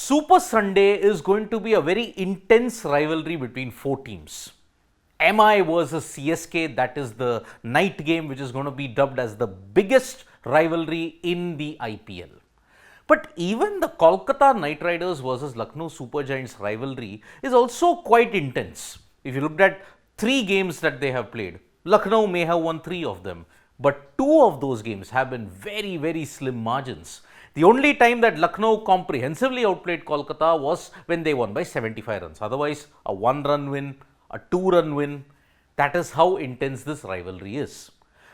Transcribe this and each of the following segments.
Super Sunday is going to be a very intense rivalry between four teams. MI versus CSK, that is the night game which is going to be dubbed as the biggest rivalry in the IPL. But even the Kolkata Knight Riders versus Lucknow Super Giants rivalry is also quite intense. If you looked at 3 games that they have played, Lucknow may have won 3 of them, but 2 of those games have been very slim margins. The only time that Lucknow comprehensively outplayed Kolkata was when they won by 75 runs. Otherwise, a 1-run win, a 2-run win, that is how intense this rivalry is.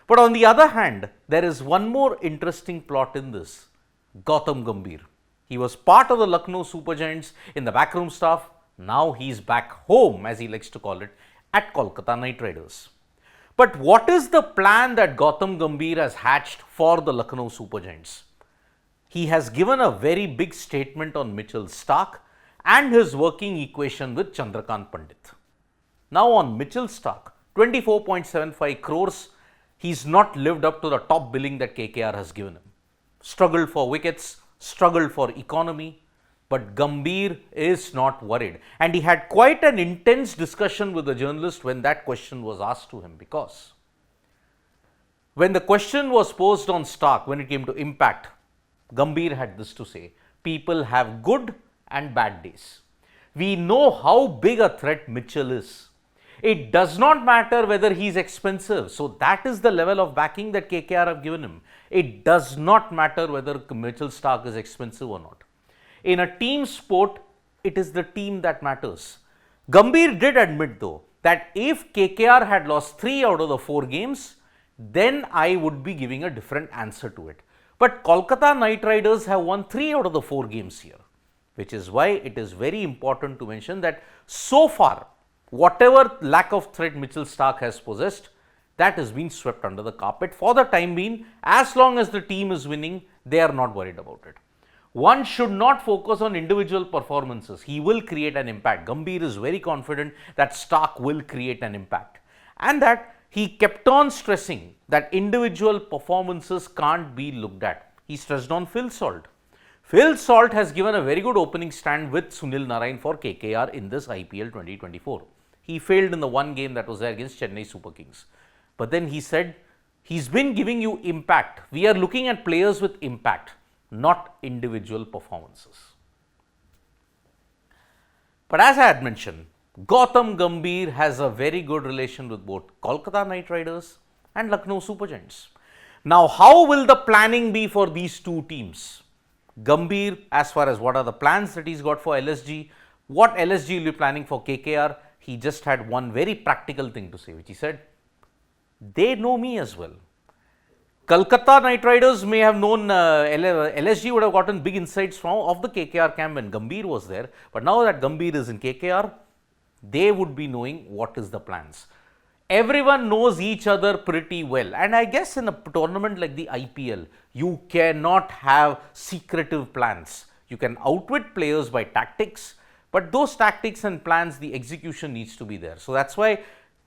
But on the other hand, there is one more interesting plot in this. Gautam Gambhir. He was part of the Lucknow Super Giants in the backroom staff. Now he is back home, as he likes to call it, at Kolkata Knight Riders. But what is the plan that Gautam Gambhir has hatched for the Lucknow Super Giants? He has given a very big statement on Mitchell Starc and his working equation with Chandrakant Pandit. Now on Mitchell Starc, 24.75 crores, he's not lived up to the top billing that KKR has given him. Struggled for wickets, struggled for economy, but Gambhir is not worried. And he had quite an intense discussion with the journalist when that question was asked to him, because when the question was posed on Starc when it came to impact, Gambhir had this to say: people have good and bad days. We know how big a threat Mitchell is. It does not matter whether he is expensive. So that is the level of backing that KKR have given him. It does not matter whether Mitchell Starc is expensive or not. In a team sport, it is the team that matters. Gambhir did admit though that if KKR had lost 3 out of the 4 games, then I would be giving a different answer to it. But Kolkata Knight Riders have won 3 out of the 4 games here, which is why it is very important to mention that so far, whatever lack of threat Mitchell Starc has possessed, that has been swept under the carpet for the time being. As long as the team is winning, they are not worried about it. One should not focus on individual performances. He will create an impact. Gambhir is very confident that Starc will create an impact, and that he kept on stressing that individual performances can't be looked at. He stressed on Phil Salt. Phil Salt has given a very good opening stand with Sunil Narine for KKR in this IPL 2024. He failed in the one game that was there against Chennai Super Kings. But then he said, he's been giving you impact. We are looking at players with impact, not individual performances. But as I had mentioned, Gautam Gambhir has a very good relation with both Kolkata Knight Riders and Lucknow Super Giants. Now, how will the planning be for these two teams? Gambhir, as far as what are the plans that he's got for LSG, what LSG will be planning for KKR, he just had one very practical thing to say, which he said, they know me as well. Kolkata Knight Riders may have known, LSG would have gotten big insights of the KKR camp when Gambhir was there, but now that Gambhir is in KKR, they would be knowing what is the plans. Everyone knows each other pretty well, and I guess in a tournament like the IPL, you cannot have secretive plans. You can outwit players by tactics, but those tactics and plans, the execution needs to be there. So that's why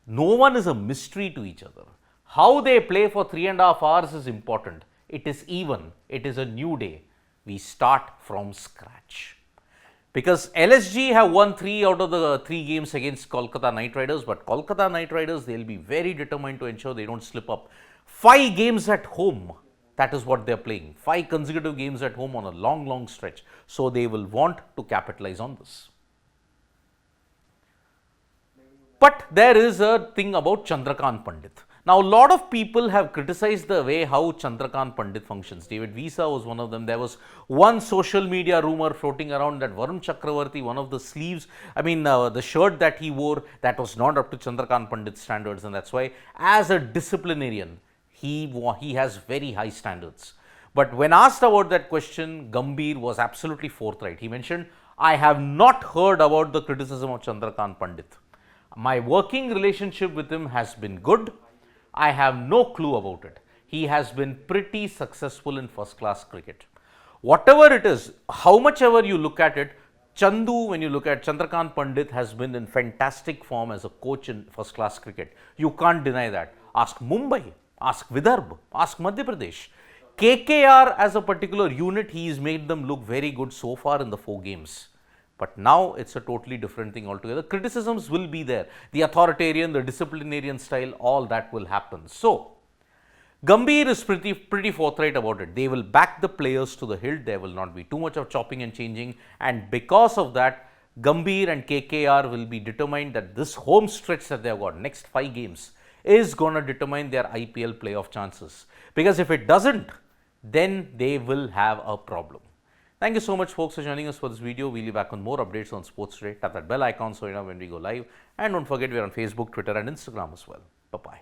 no one is a mystery to each other. How they play for 3.5 hours is important. It is even. It is a new day. We start from scratch. Because LSG have won 3 out of the 3 games against Kolkata Knight Riders, but Kolkata Knight Riders, they'll be very determined to ensure they don't slip up. 5 games at home, that is what they're playing. 5 consecutive games at home on a long stretch. So they will want to capitalize on this. But there is a thing about Chandrakant Pandit. Now, a lot of people have criticized the way how Chandrakant Pandit functions. David Visa was one of them. There was one social media rumor floating around that Varun Chakravarti, one of the sleeves, the shirt that he wore, that was not up to Chandrakant Pandit's standards, and that's why, as a disciplinarian, he has very high standards. But when asked about that question, Gambhir was absolutely forthright. He mentioned, I have not heard about the criticism of Chandrakant Pandit. My working relationship with him has been good. I have no clue about it. He has been pretty successful in first class cricket. Whatever it is, how much ever you look at it, Chandu, when you look at Chandrakant Pandit, has been in fantastic form as a coach in first class cricket. You can't deny that. Ask Mumbai, ask Vidarbha, ask Madhya Pradesh. KKR as a particular unit, he's made them look very good so far in the 4 games. But now it's a totally different thing altogether. Criticisms will be there. The authoritarian, the disciplinarian style, all that will happen. So, Gambhir is pretty forthright about it. They will back the players to the hilt. There will not be too much of chopping and changing. And because of that, Gambhir and KKR will be determined that this home stretch that they have got, next 5 games, is going to determine their IPL playoff chances. Because if it doesn't, then they will have a problem. Thank you so much, folks, for joining us for this video. We'll be back on more updates on Sports Today. Tap that bell icon so you know when we go live. And don't forget, we're on Facebook, Twitter, and Instagram as well. Bye-bye.